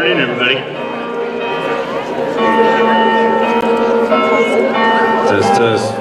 afternoon, everybody. Test.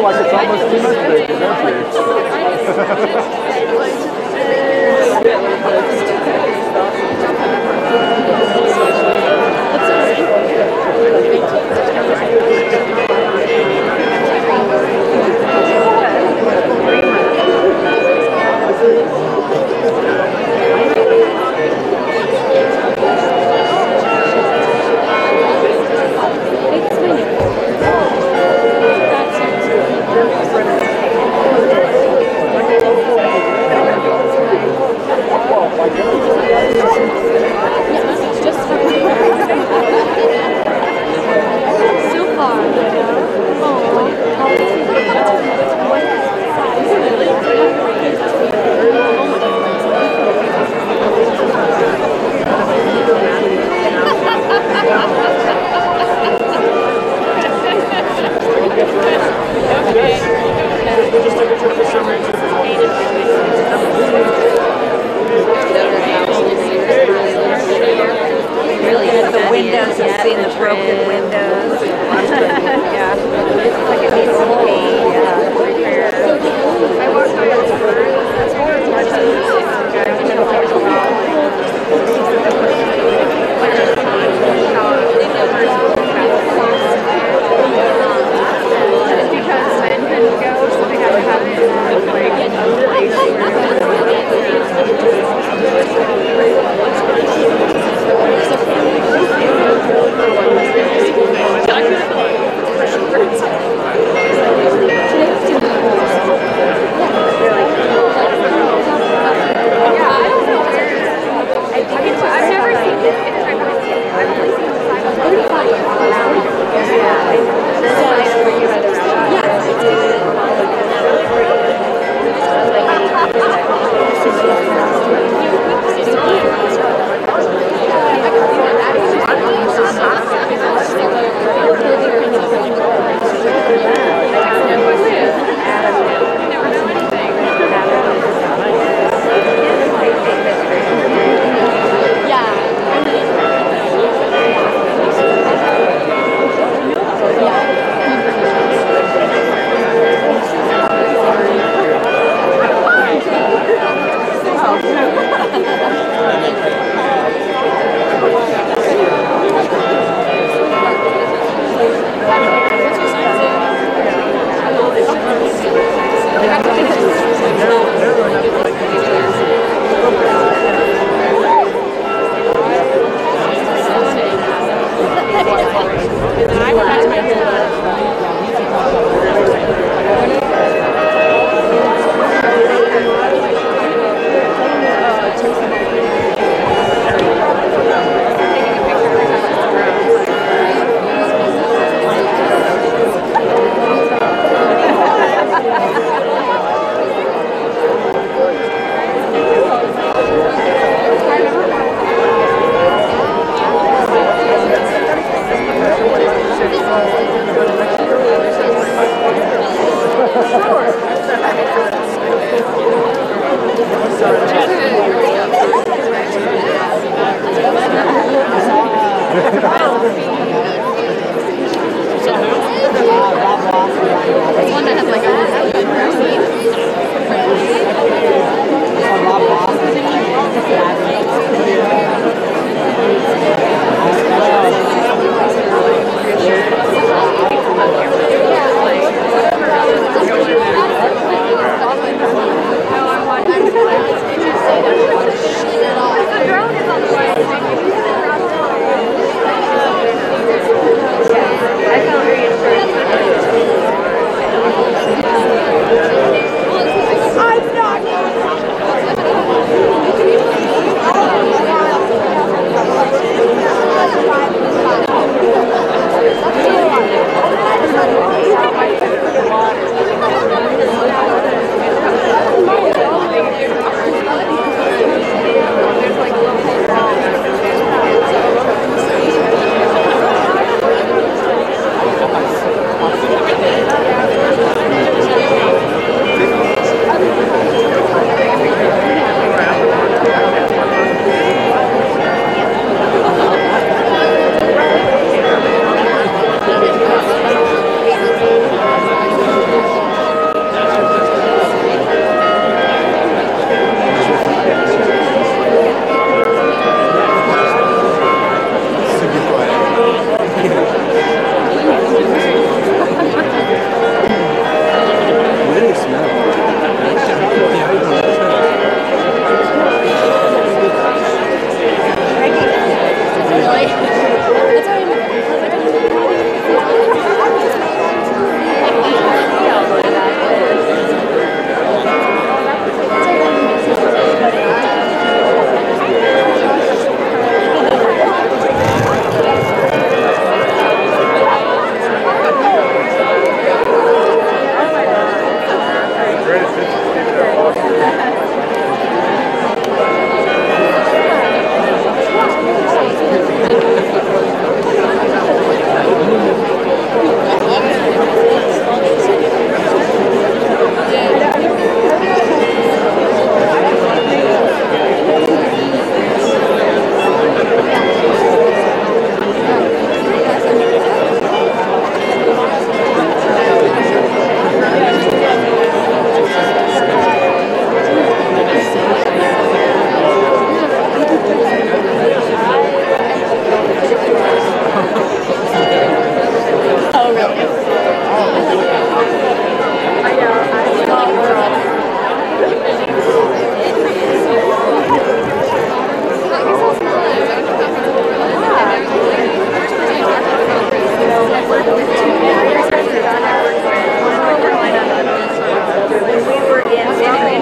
feel like it's almost too much bacon, don't you?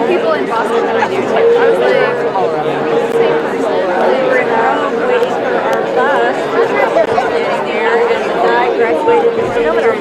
People in Boston that I knew too. I was like, we were in Rome waiting for our bus. Standing there, and the guy graduated. You know what our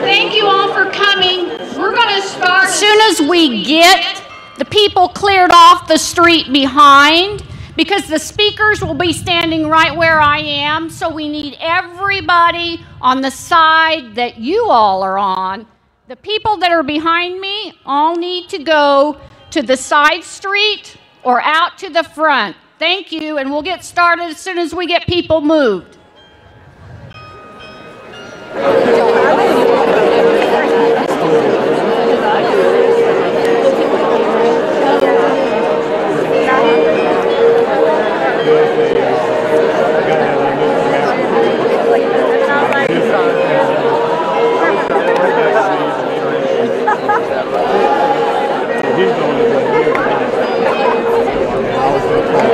Thank you all for coming. We're going to start as soon as we get the people cleared off the street behind, because the speakers will be standing right where I am. So we need everybody on the side that you all are on. The people that are behind me all need to go to the side street or out to the front. Thank you, and we'll get started as soon as we get people moved. he's the only one here. I was going to try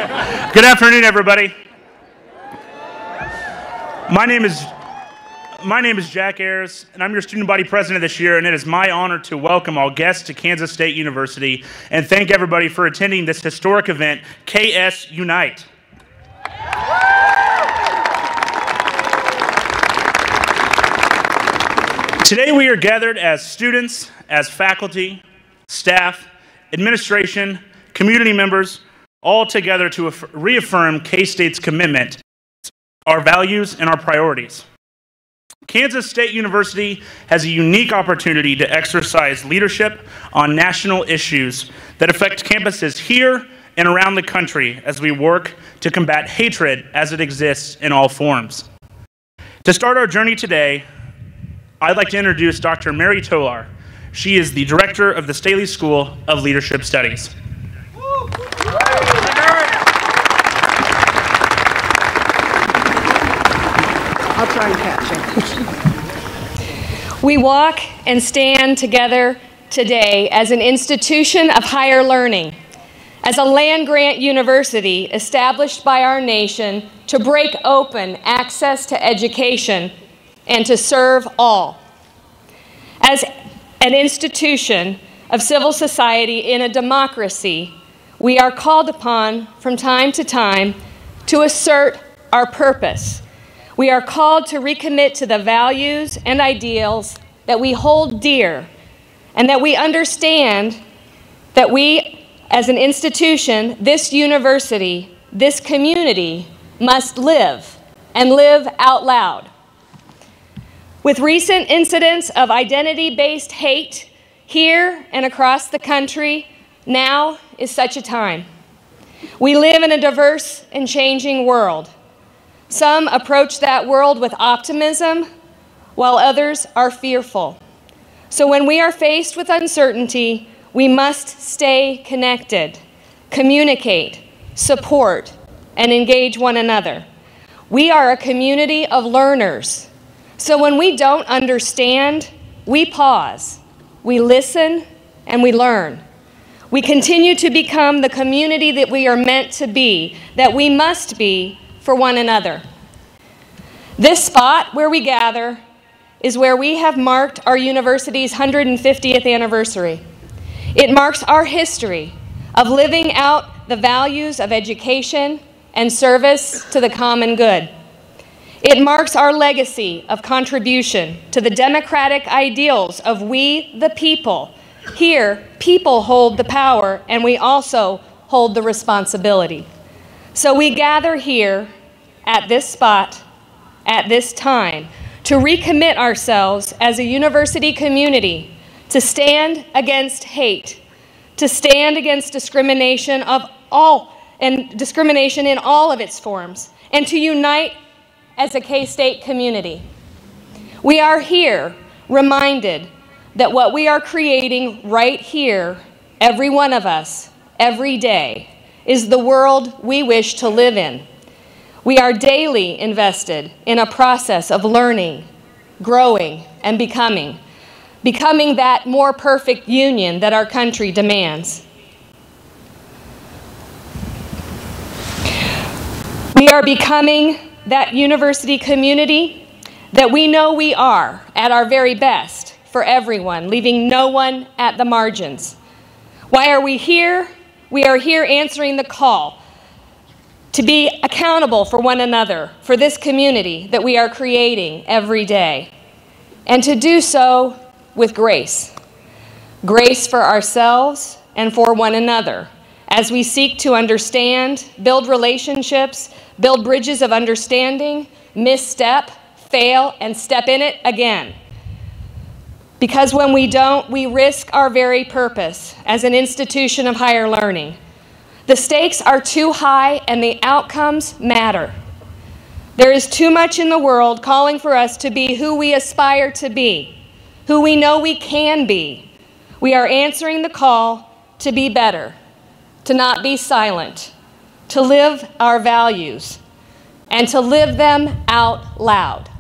Good afternoon, everybody. My name is Jack Ayers, and I'm your student body president this year, and it is my honor to welcome all guests to Kansas State University and thank everybody for attending this historic event, KSUnite. Today we are gathered as students, as faculty, staff, administration, community members, all together to reaffirm K-State's commitment, our values, and our priorities. Kansas State University has a unique opportunity to exercise leadership on national issues that affect campuses here and around the country as we work to combat hatred as it exists in all forms. To start our journey today, I'd like to introduce Dr. Mary Tolar. She is the director of the Staley School of Leadership Studies. I'll try and catch it. We walk and stand together today as an institution of higher learning, as a land-grant university established by our nation to break open access to education and to serve all. As an institution of civil society in a democracy, we are called upon from time to time to assert our purpose. We are called to recommit to the values and ideals that we hold dear, and that we understand that we, as an institution, this university, this community, must live, and live out loud. With recent incidents of identity-based hate here and across the country, now is such a time. We live in a diverse and changing world. Some approach that world with optimism, while others are fearful. So when we are faced with uncertainty, we must stay connected, communicate, support, and engage one another. We are a community of learners. So when we don't understand, we pause, we listen, and we learn. We continue to become the community that we are meant to be, that we must be for one another. This spot where we gather is where we have marked our university's 150th anniversary. It marks our history of living out the values of education and service to the common good. It marks our legacy of contribution to the democratic ideals of we the people. Here, people hold the power, and we also hold the responsibility. So we gather here at this spot, at this time, to recommit ourselves as a university community to stand against hate, to stand against discrimination of all, and discrimination in all of its forms, and to unite as a K-State community. We are here reminded that what we are creating right here, every one of us, every day, is the world we wish to live in. We are daily invested in a process of learning, growing, and becoming that more perfect union that our country demands. We are becoming that university community that we know we are at our very best for everyone, leaving no one at the margins. Why are we here? We are here answering the call to be accountable for one another, for this community that we are creating every day, and to do so with grace. Grace for ourselves and for one another, as we seek to understand, build relationships, build bridges of understanding, misstep, fail, and step in it again. Because when we don't, we risk our very purpose as an institution of higher learning. The stakes are too high and the outcomes matter. There is too much in the world calling for us to be who we aspire to be, who we know we can be. We are answering the call to be better, to not be silent, to live our values, and to live them out loud.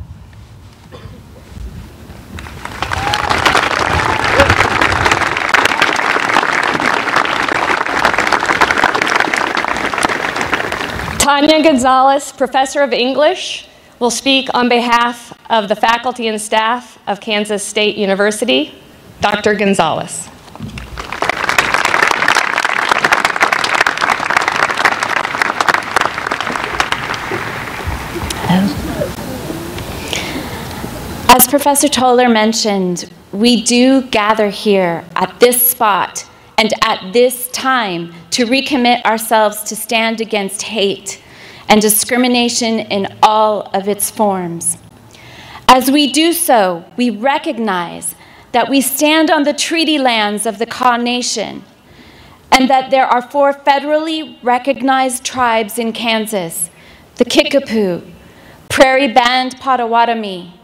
Tanya Gonzalez, Professor of English, will speak on behalf of the faculty and staff of Kansas State University. Dr. Gonzalez. As Professor Toller mentioned, we do gather here at this spot and at this time to recommit ourselves to stand against hate and discrimination in all of its forms. As we do so, we recognize that we stand on the treaty lands of the Kaw Nation and that there are 4 federally recognized tribes in Kansas: the Kickapoo, Prairie Band Potawatomi,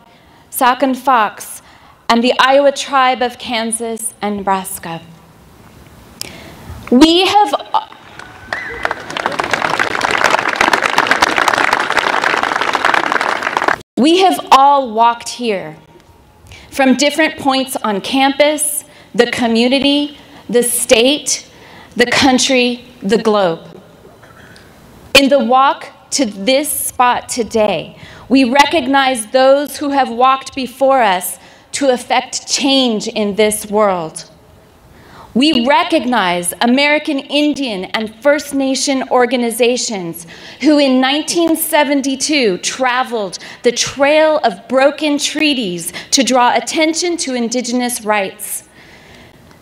Sac and Fox, and the Iowa Tribe of Kansas and Nebraska. We have all walked here from different points on campus, the community, the state, the country, the globe. In the walk to this spot today, we recognize those who have walked before us to effect change in this world. We recognize American Indian and First Nation organizations who in 1972 traveled the trail of broken treaties to draw attention to Indigenous rights.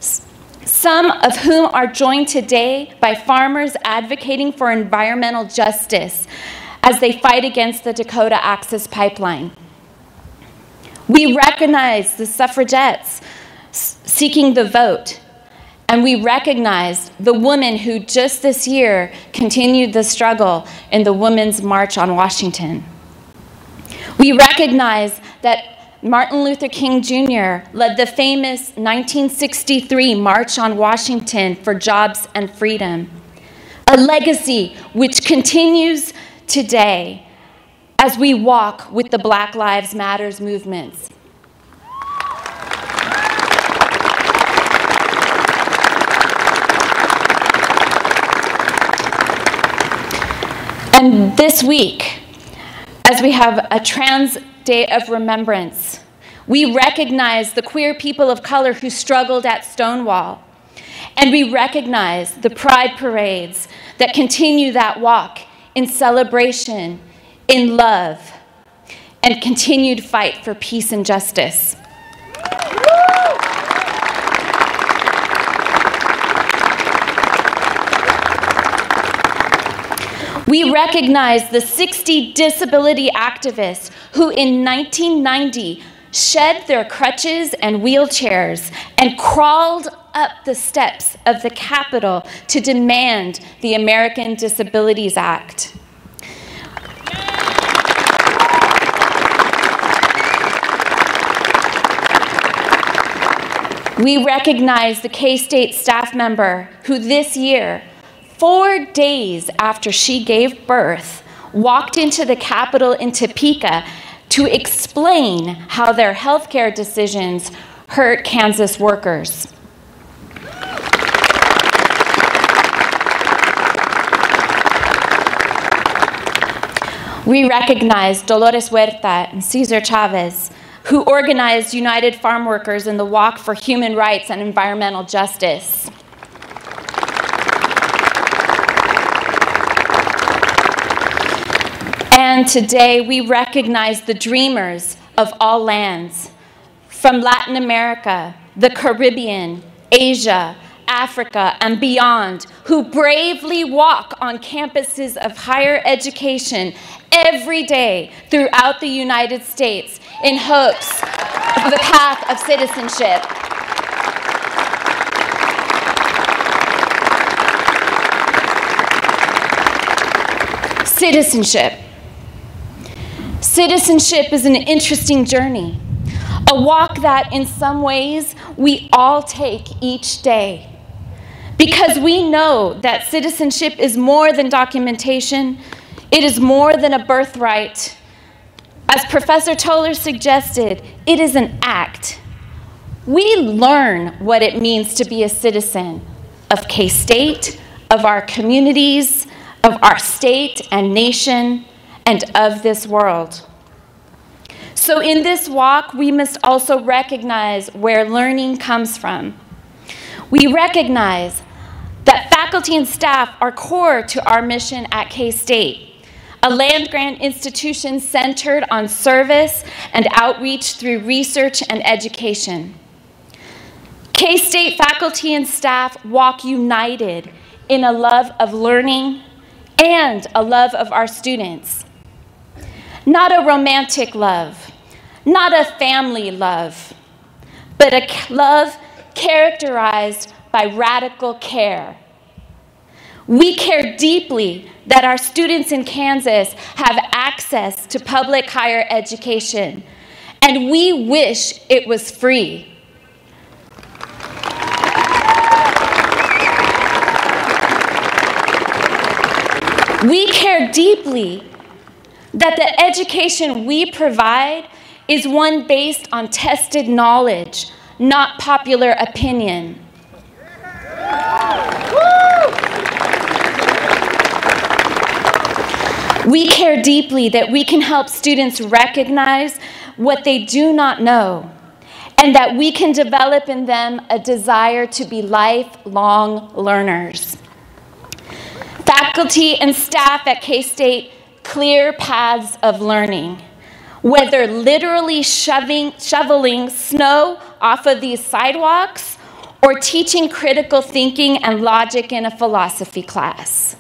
Some of whom are joined today by farmers advocating for environmental justice as they fight against the Dakota Access Pipeline. We recognize the suffragettes seeking the vote, and we recognize the women who just this year continued the struggle in the Women's March on Washington. We recognize that Martin Luther King Jr. led the famous 1963 March on Washington for Jobs and Freedom, a legacy which continues today as we walk with the Black Lives Matter movements. And this week, as we have a Trans Day of Remembrance, we recognize the queer people of color who struggled at Stonewall. And we recognize the pride parades that continue that walk in celebration, in love, and continued fight for peace and justice. We recognize the 60 disability activists who in 1990 shed their crutches and wheelchairs and crawled up the steps of the Capitol to demand the American Disabilities Act. We recognize the K-State staff member who this year, 4 days after she gave birth, walked into the Capitol in Topeka to explain how their healthcare decisions hurt Kansas workers. We recognize Dolores Huerta and Cesar Chavez, who organized United Farm Workers in the Walk for Human Rights and Environmental Justice. And today we recognize the dreamers of all lands, from Latin America, the Caribbean, Asia, Africa, and beyond, who bravely walk on campuses of higher education every day throughout the United States in hopes of the path of citizenship. Citizenship. Citizenship is an interesting journey, a walk that in some ways we all take each day. Because we know that citizenship is more than documentation, it is more than a birthright. As Professor Toller suggested, it is an act. We learn what it means to be a citizen of K-State, of our communities, of our state and nation, and of this world. So in this walk, we must also recognize where learning comes from. We recognize that faculty and staff are core to our mission at K-State, a land-grant institution centered on service and outreach through research and education. K-State faculty and staff walk united in a love of learning and a love of our students. Not a romantic love, not a family love, but a love characterized by radical care. We care deeply that our students in Kansas have access to public higher education, and we wish it was free. We care deeply that the education we provide is one based on tested knowledge, not popular opinion. We care deeply that we can help students recognize what they do not know, and that we can develop in them a desire to be lifelong learners. Faculty and staff at K-State clear paths of learning, whether literally shoveling snow off of these sidewalks or teaching critical thinking and logic in a philosophy class.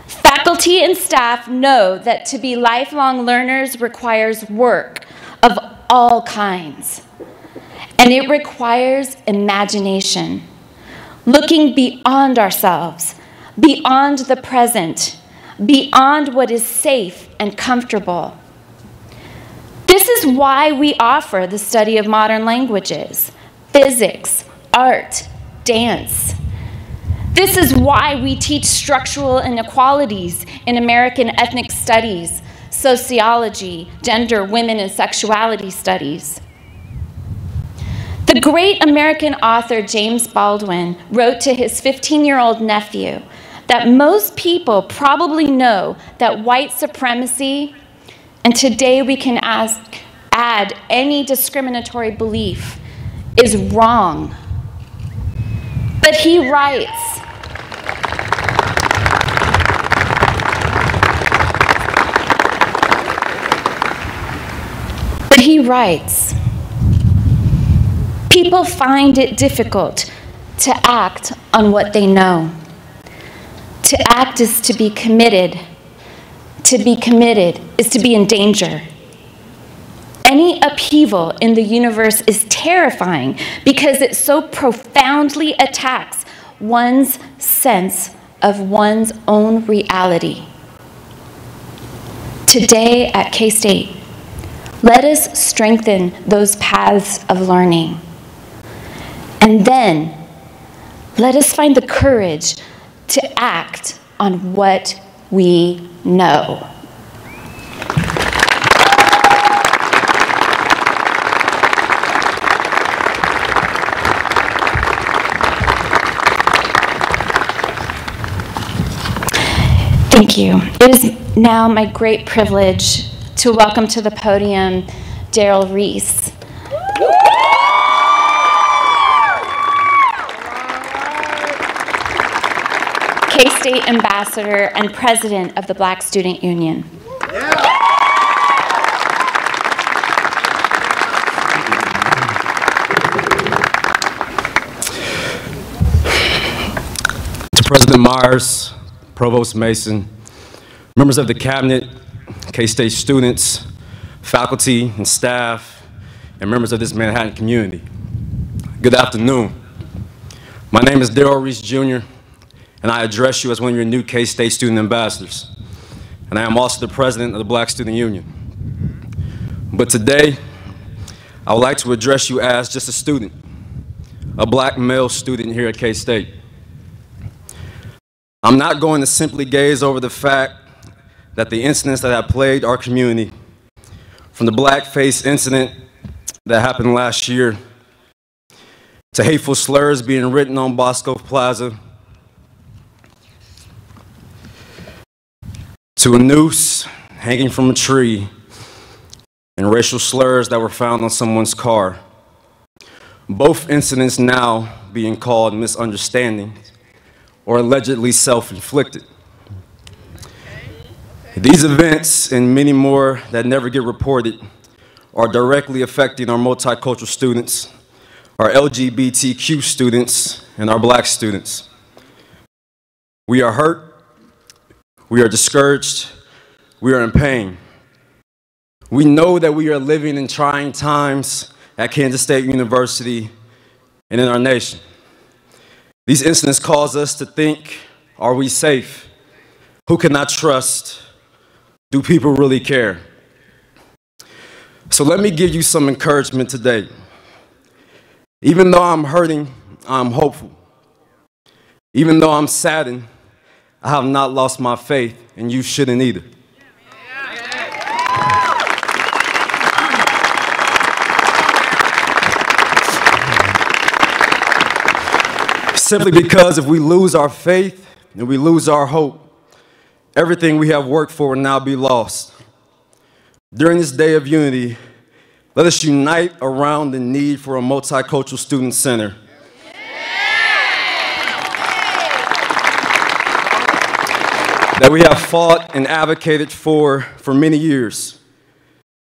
Faculty and staff know that to be lifelong learners requires work of all kinds, and it requires imagination, looking beyond ourselves, beyond the present, beyond what is safe and comfortable. This is why we offer the study of modern languages, physics, art, dance. This is why we teach structural inequalities in American ethnic studies, sociology, gender, women, and sexuality studies. The great American author James Baldwin wrote to his 15-year-old nephew that most people probably know that white supremacy, and today we can add any discriminatory belief, is wrong. But he writes, people find it difficult to act on what they know. To act is to be committed. To be committed is to be in danger. Any upheaval in the universe is terrifying because it so profoundly attacks one's sense of one's own reality. Today at K-State, let us strengthen those paths of learning. And then, let us find the courage to act on what we know. Thank you. It is now my great privilege to welcome to the podium Darrell Reese. K-State Ambassador and President of the Black Student Union. To President Myers, Provost Mason, members of the Cabinet, K-State students, faculty and staff, and members of this Manhattan community. Good afternoon. My name is Darrell Reese, Jr., and I address you as one of your new K-State student ambassadors. And I am also the president of the Black Student Union. But today, I would like to address you as just a student, a black male student here at K-State. I'm not going to simply gaze over the fact that the incidents that have plagued our community, from the blackface incident that happened last year, to hateful slurs being written on Bosco Plaza, to a noose hanging from a tree, and racial slurs that were found on someone's car. Both incidents now being called misunderstandings or allegedly self-inflicted. These events and many more that never get reported are directly affecting our multicultural students, our LGBTQ students, and our Black students. We are hurt, we are discouraged, we are in pain. We know that we are living in trying times at Kansas State University and in our nation. These incidents cause us to think, are we safe? Who can I trust? Do people really care? So let me give you some encouragement today. Even though I'm hurting, I'm hopeful. Even though I'm saddened, I have not lost my faith, and you shouldn't either. Simply because if we lose our faith and we lose our hope, everything we have worked for will now be lost. During this day of unity, let us unite around the need for a multicultural student center. That we have fought and advocated for many years.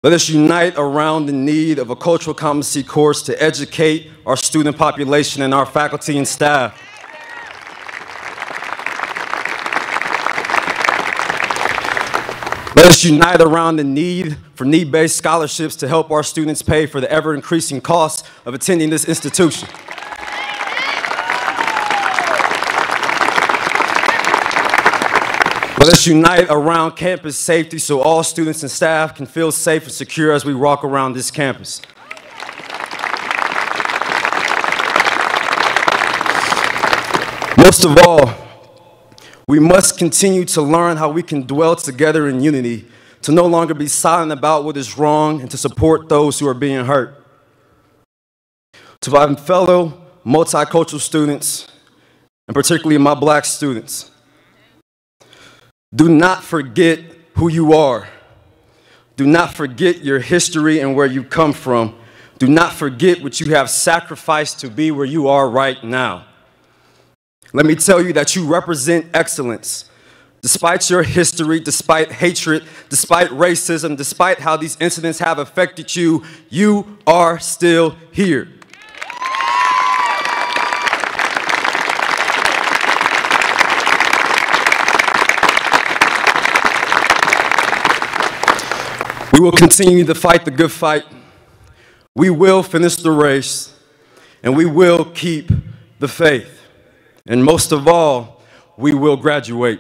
Let us unite around the need of a cultural competency course to educate our student population and our faculty and staff. Let us unite around the need for need-based scholarships to help our students pay for the ever-increasing costs of attending this institution. Let us unite around campus safety so all students and staff can feel safe and secure as we walk around this campus. Most of all, we must continue to learn how we can dwell together in unity, to no longer be silent about what is wrong and to support those who are being hurt. To my fellow multicultural students, and particularly my Black students, do not forget who you are. Do not forget your history and where you come from. Do not forget what you have sacrificed to be where you are right now. Let me tell you that you represent excellence. Despite your history, despite hatred, despite racism, despite how these incidents have affected you, you are still here. We will continue to fight the good fight. We will finish the race, and we will keep the faith. And most of all, we will graduate.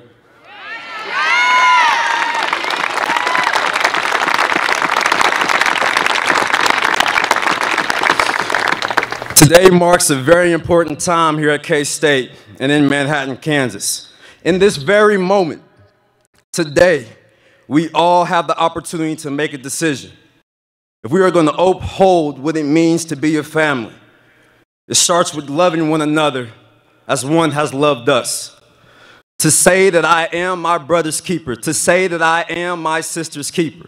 Today marks a very important time here at K-State and in Manhattan, Kansas. In this very moment, today, we all have the opportunity to make a decision. If we are going to uphold what it means to be a family, it starts with loving one another as one has loved us. To say that I am my brother's keeper, to say that I am my sister's keeper.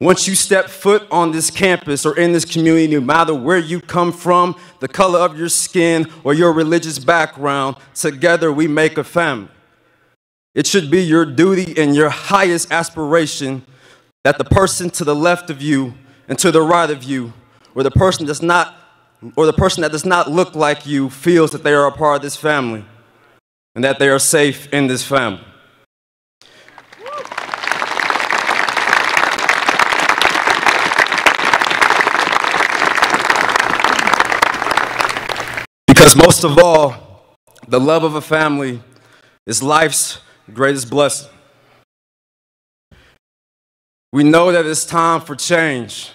Once you step foot on this campus or in this community, no matter where you come from, the color of your skin, or your religious background, together we make a family. It should be your duty and your highest aspiration that the person to the left of you and to the right of you, or the person that does not look like you, feels that they are a part of this family and that they are safe in this family. Because most of all, the love of a family is life's greatest blessing. We know that it's time for change.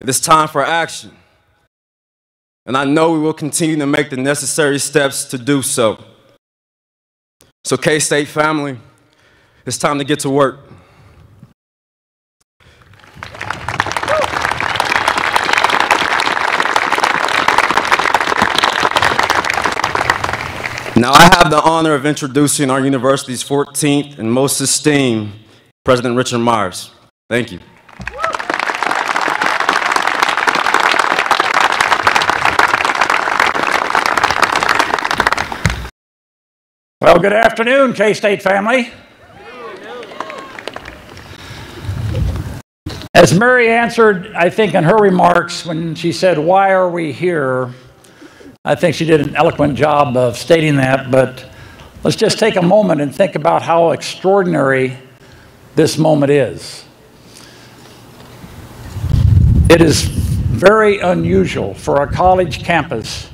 It is time for action. And I know we will continue to make the necessary steps to do so. So K-State family, it's time to get to work. Now I have the honor of introducing our university's 14th and most esteemed President Richard Myers. Thank you. Well, good afternoon, K-State family. As Mary answered, I think, in her remarks when she said, "Why are we here?" I think she did an eloquent job of stating that, but let's just take a moment and think about how extraordinary this moment is. It is very unusual for a college campus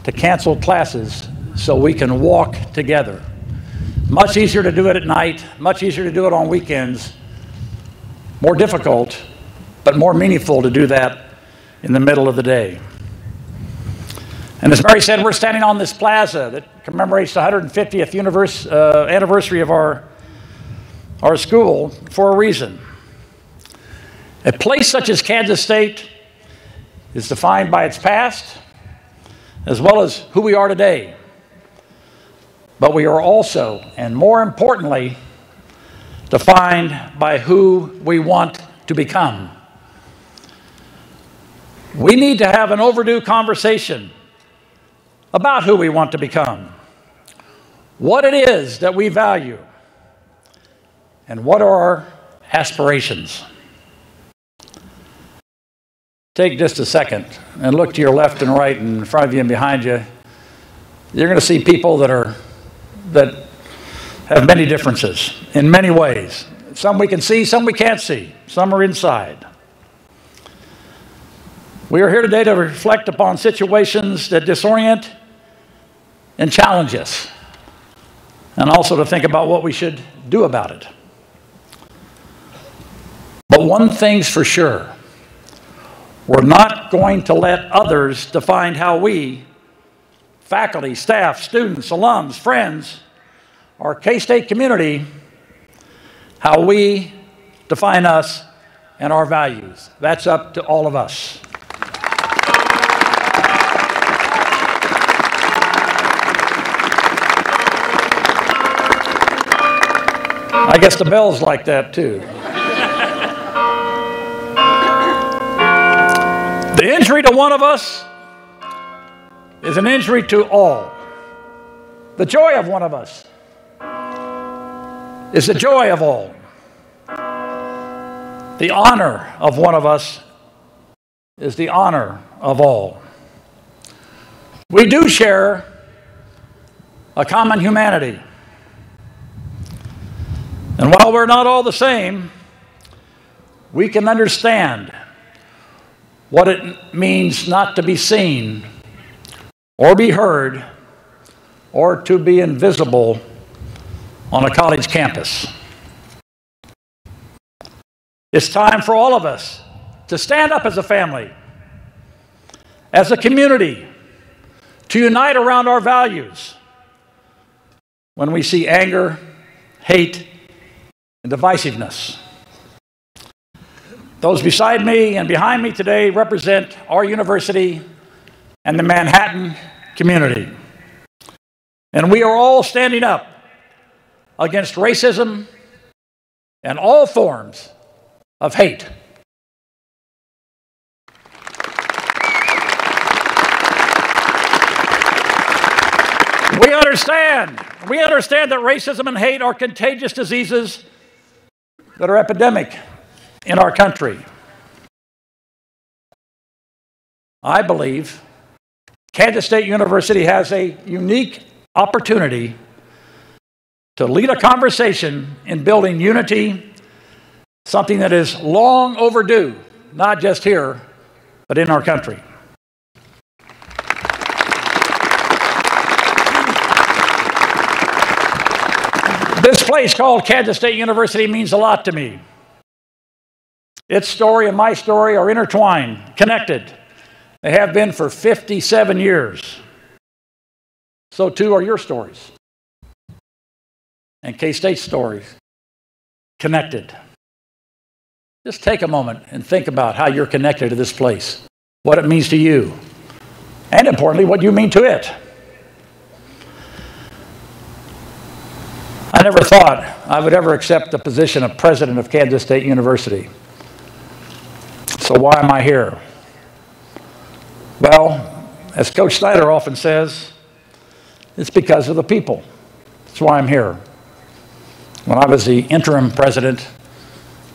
to cancel classes so we can walk together. Much easier to do it at night, much easier to do it on weekends, more difficult, but more meaningful to do that in the middle of the day. And as Mary said, we're standing on this plaza that commemorates the 150th anniversary of our school for a reason. A place such as Kansas State is defined by its past as well as who we are today. But we are also, and more importantly, defined by who we want to become. We need to have an overdue conversation about who we want to become, what it is that we value, and what are our aspirations. Take just a second and look to your left and right and in front of you and behind you. You're going to see people that have many differences in many ways. Some we can see, some we can't see. Some are inside. We are here today to reflect upon situations that disorient and challenge us, and also to think about what we should do about it. But one thing's for sure, we're not going to let others define how we, faculty, staff, students, alums, friends, our K-State community, how we define us and our values. That's up to all of us. I guess the bell's like that too. The injury to one of us is an injury to all. The joy of one of us is the joy of all. The honor of one of us is the honor of all. We do share a common humanity. And while we're not all the same, we can understand what it means not to be seen or be heard or to be invisible on a college campus. It's time for all of us to stand up as a family, as a community, to unite around our values when we see anger, hate, and divisiveness. Those beside me and behind me today represent our university and the Manhattan community. And we are all standing up against racism and all forms of hate. We understand that racism and hate are contagious diseases that are epidemic in our country. I believe Kansas State University has a unique opportunity to lead a conversation in building unity, something that is long overdue, not just here, but in our country. This place called Kansas State University means a lot to me. Its story and my story are intertwined, connected. They have been for 57 years. So too are your stories. And K-State's stories, connected. Just take a moment and think about how you're connected to this place, what it means to you, and importantly, what you mean to it. never thought I would ever accept the position of president of Kansas State University. So why am I here? Well, as Coach Snyder often says, it's because of the people. That's why I'm here. When I was the interim president,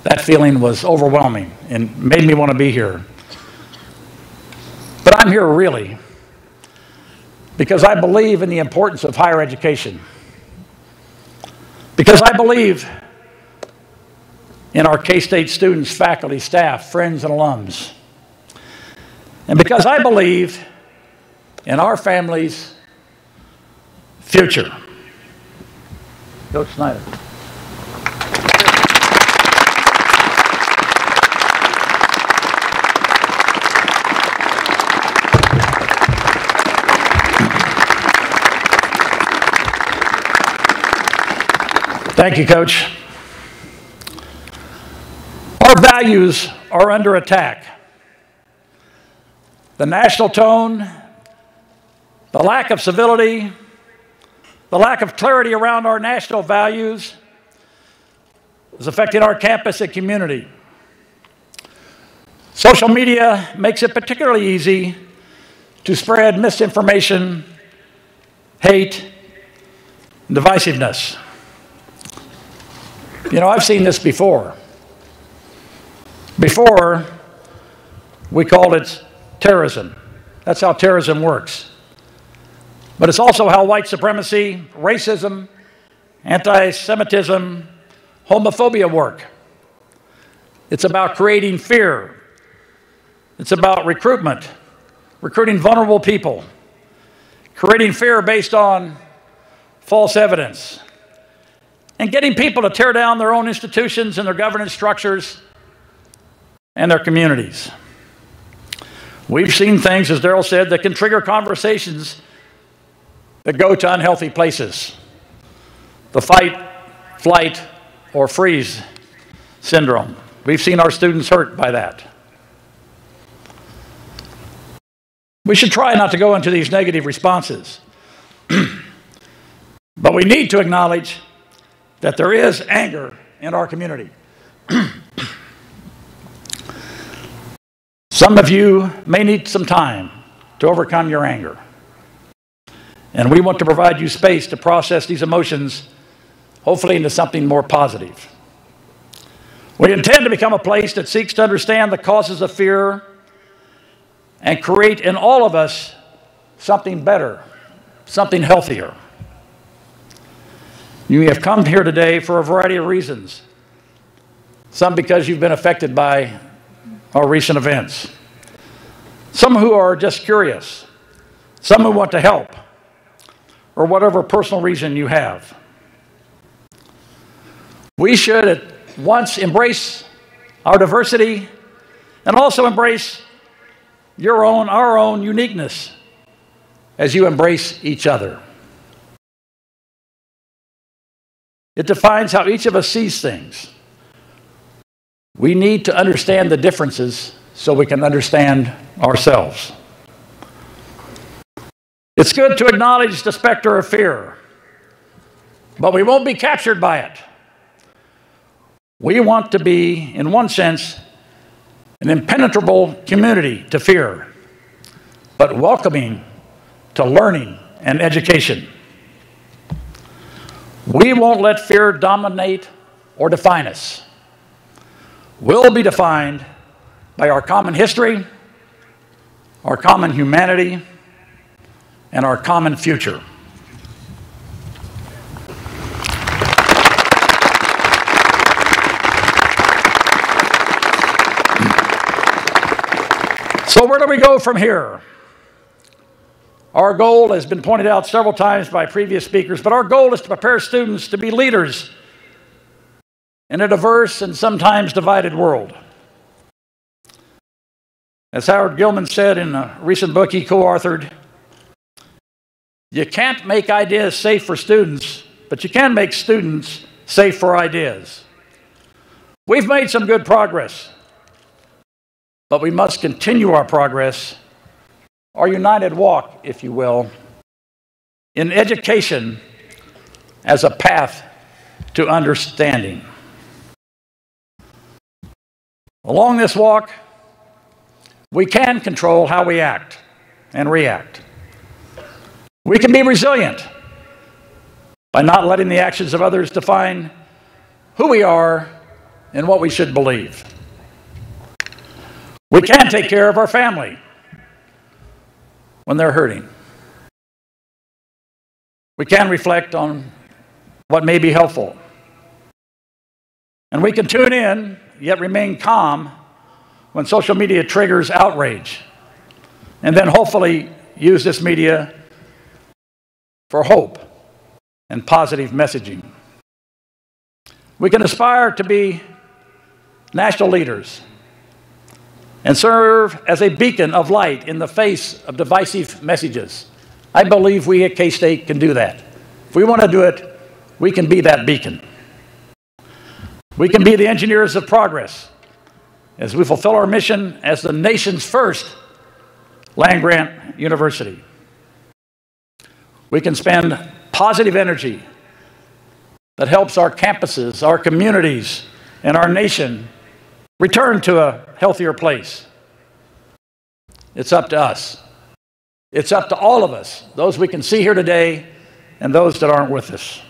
that feeling was overwhelming and made me want to be here. But I'm here really because I believe in the importance of higher education. Because I believe in our K-State students, faculty, staff, friends, and alums. And because I believe in our family's future. Coach Snyder. Thank you, Coach. Our values are under attack. The national tone, the lack of civility, the lack of clarity around our national values is affecting our campus and community. Social media makes it particularly easy to spread misinformation, hate, and divisiveness. You know, I've seen this before. Before, we called it terrorism. That's how terrorism works. But it's also how white supremacy, racism, anti-Semitism, homophobia work. It's about creating fear. It's about recruitment, recruiting vulnerable people, creating fear based on false evidence, and getting people to tear down their own institutions and their governance structures and their communities. We've seen things, as Darrell said, that can trigger conversations that go to unhealthy places. The fight, flight, or freeze syndrome. We've seen our students hurt by that. We should try not to go into these negative responses. But we need to acknowledge that there is anger in our community. Some of you may need some time to overcome your anger. And we want to provide you space to process these emotions, hopefully into something more positive. We intend to become a place that seeks to understand the causes of fear and create in all of us something better, something healthier. You have come here today for a variety of reasons. Some because you've been affected by our recent events. Some who are just curious. Some who want to help, or whatever personal reason you have. We should at once embrace our diversity and also embrace our own uniqueness as you embrace each other. It defines how each of us sees things. We need to understand the differences so we can understand ourselves. It's good to acknowledge the specter of fear, but we won't be captured by it. We want to be, in one sense, an impenetrable community to fear, but welcoming to learning and education. We won't let fear dominate or define us. We'll be defined by our common history, our common humanity, and our common future. So where do we go from here? Our goal has been pointed out several times by previous speakers, but our goal is to prepare students to be leaders in a diverse and sometimes divided world. As Howard Gilman said in a recent book he co-authored, you can't make ideas safe for students, but you can make students safe for ideas. We've made some good progress, but we must continue our progress, our united walk, if you will, in education as a path to understanding. Along this walk, we can control how we act and react. We can be resilient by not letting the actions of others define who we are and what we should believe. We can take care of our family when they're hurting. We can reflect on what may be helpful. And we can tune in, yet remain calm when social media triggers outrage, and then hopefully use this media for hope and positive messaging. We can aspire to be national leaders and serve as a beacon of light in the face of divisive messages. I believe we at K-State can do that. If we want to do it, we can be that beacon. We can be the engineers of progress as we fulfill our mission as the nation's first land-grant university. We can spend positive energy that helps our campuses, our communities, and our nation return to a healthier place. It's up to us. It's up to all of us, those we can see here today and those that aren't with us.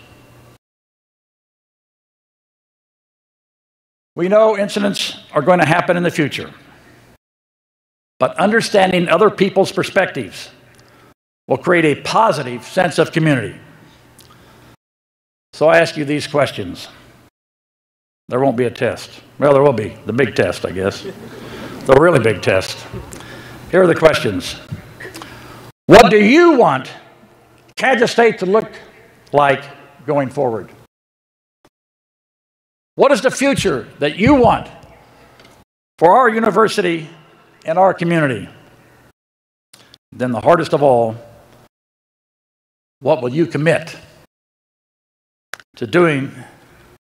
We know incidents are going to happen in the future, but understanding other people's perspectives will create a positive sense of community. So I ask you these questions. There won't be a test. Well, there will be, the big test, I guess. The really big test. Here are the questions. What do you want Kansas State to look like going forward? What is the future that you want for our university and our community? Then the hardest of all, what will you commit to doing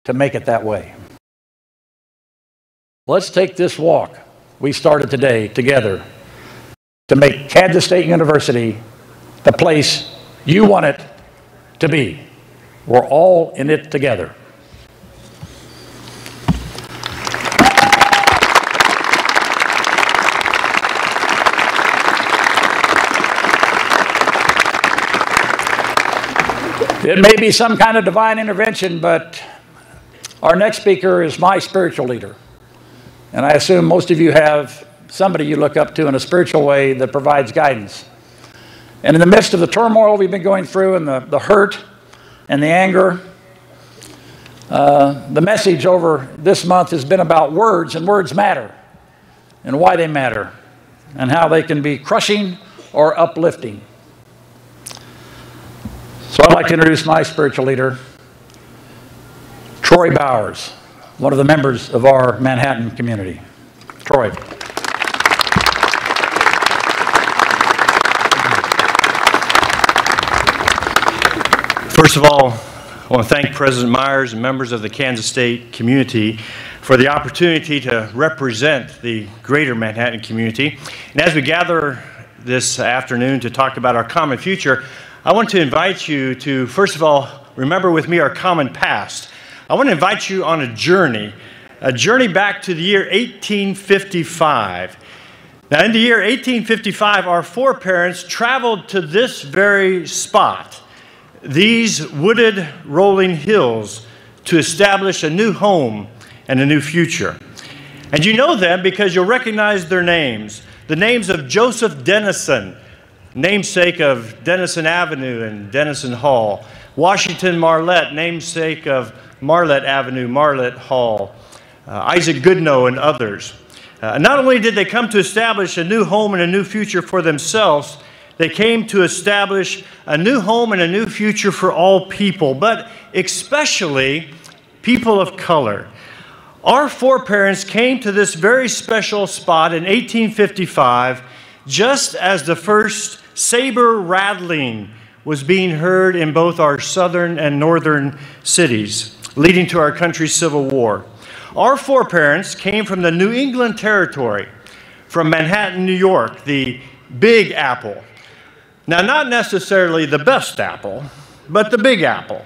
to make it that way? Let's take this walk we started today together to make Kansas State University the place you want it to be. We're all in it together. It may be some kind of divine intervention, but our next speaker is my spiritual leader. And I assume most of you have somebody you look up to in a spiritual way that provides guidance. And in the midst of the turmoil we've been going through and the hurt and the anger, the message over this month has been about words, and words matter, and why they matter, and how they can be crushing or uplifting. So I'd like to introduce my spiritual leader, Troy Bowers, one of the members of our Manhattan community. Troy. First of all, I want to thank President Myers and members of the Kansas State community for the opportunity to represent the greater Manhattan community. And as we gather this afternoon to talk about our common future, I want to invite you to, first of all, remember with me our common past. I want to invite you on a journey back to the year 1855. Now, in the year 1855, our foreparents traveled to this very spot, these wooded rolling hills, to establish a new home and a new future. And you know them because you'll recognize their names. The names of Joseph Dennison, namesake of Dennison Avenue and Dennison Hall. Washington Marlette, namesake of Marlette Avenue, Marlette Hall. Isaac Goodnow and others. Not only did they come to establish a new home and a new future for themselves, they came to establish a new home and a new future for all people, but especially people of color. Our foreparents came to this very special spot in 1855 just as the first saber rattling was being heard in both our southern and northern cities, leading to our country's Civil War. Our foreparents came from the New England Territory, from Manhattan, New York, the Big Apple. Now, not necessarily the best apple, but the Big Apple.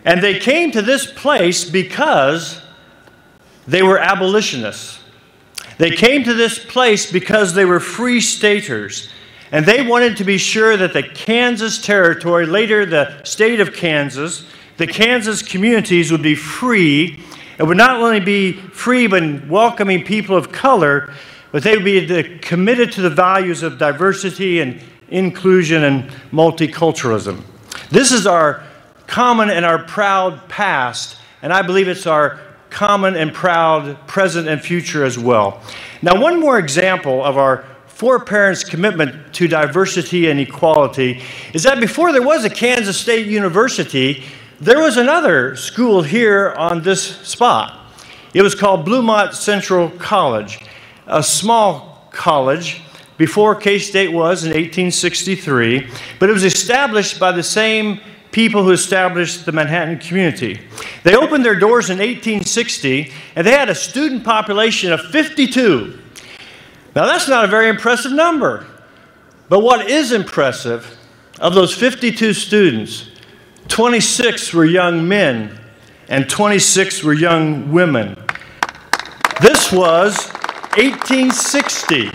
And they came to this place because they were abolitionists. They came to this place because they were free staters. And they wanted to be sure that the Kansas Territory, later the state of Kansas, the Kansas communities would be free. It would not only be free but welcoming people of color, but they would be committed to the values of diversity and inclusion and multiculturalism. This is our common and our proud past, and I believe it's our common and proud present and future as well. Now, one more example of our four parents' commitment to diversity and equality is that before there was a Kansas State University, there was another school here on this spot. It was called Bluemont Central College, a small college before K-State was in 1863, but it was established by the same people who established the Manhattan community. They opened their doors in 1860, and they had a student population of 52. Now, that's not a very impressive number, but what is impressive, of those 52 students, 26 were young men and 26 were young women. This was 1860.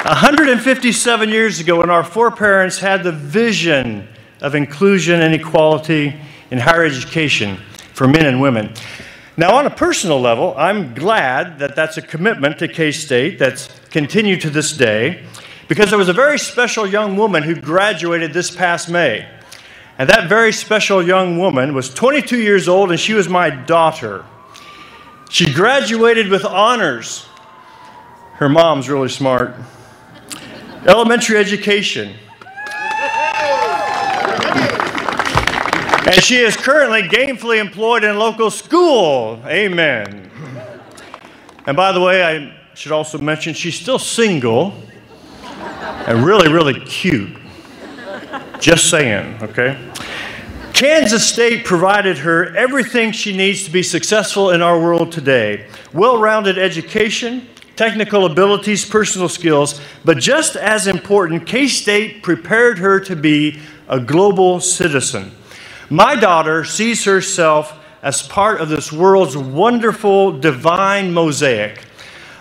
157 years ago, when our foreparents had the vision of inclusion and equality in higher education for men and women. Now, on a personal level, I'm glad that that's a commitment to K-State that's continued to this day, because there was a very special young woman who graduated this past May. And that very special young woman was 22 years old, and she was my daughter. She graduated with honors. Her mom's really smart. Elementary education. And she is currently gainfully employed in a local school. Amen. And by the way, I should also mention she's still single and really, really cute. Just saying, okay? Kansas State provided her everything she needs to be successful in our world today. Well-rounded education, technical abilities, personal skills, but just as important, K-State prepared her to be a global citizen. My daughter sees herself as part of this world's wonderful divine mosaic,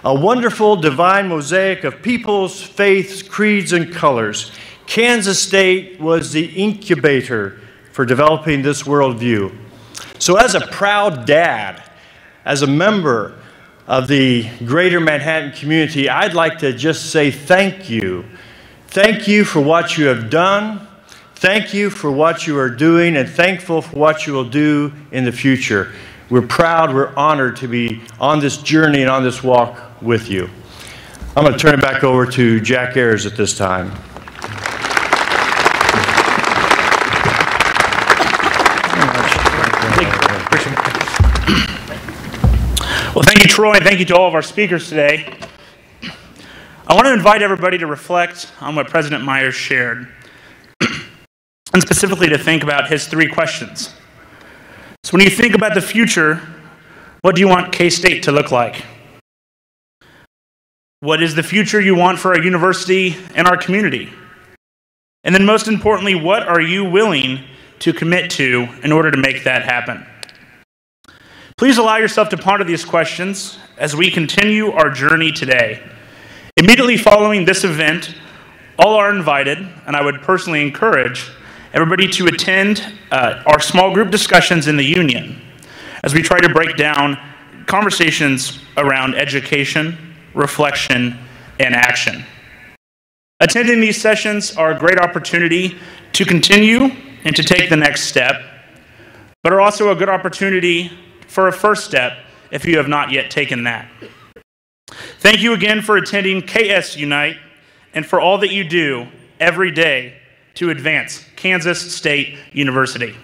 a wonderful divine mosaic of peoples, faiths, creeds, and colors. Kansas State was the incubator for developing this worldview. So as a proud dad, as a member of the greater Manhattan community, I'd like to just say thank you. Thank you for what you have done. Thank you for what you are doing, and thankful for what you will do in the future. We're proud, we're honored to be on this journey and on this walk with you. I'm going to turn it back over to Jack Ayers at this time. Well, thank you, Troy, and thank you to all of our speakers today. I want to invite everybody to reflect on what President Myers shared, and specifically to think about his three questions. So when you think about the future, what do you want K-State to look like? What is the future you want for our university and our community? And then most importantly, what are you willing to commit to in order to make that happen? Please allow yourself to ponder these questions as we continue our journey today. Immediately following this event, all are invited, and I would personally encourage everybody to attend our small group discussions in the union as we try to break down conversations around education, reflection, and action. Attending these sessions are a great opportunity to continue and to take the next step, but are also a good opportunity for a first step if you have not yet taken that. Thank you again for attending KSUnite and for all that you do every day to advance Kansas State University.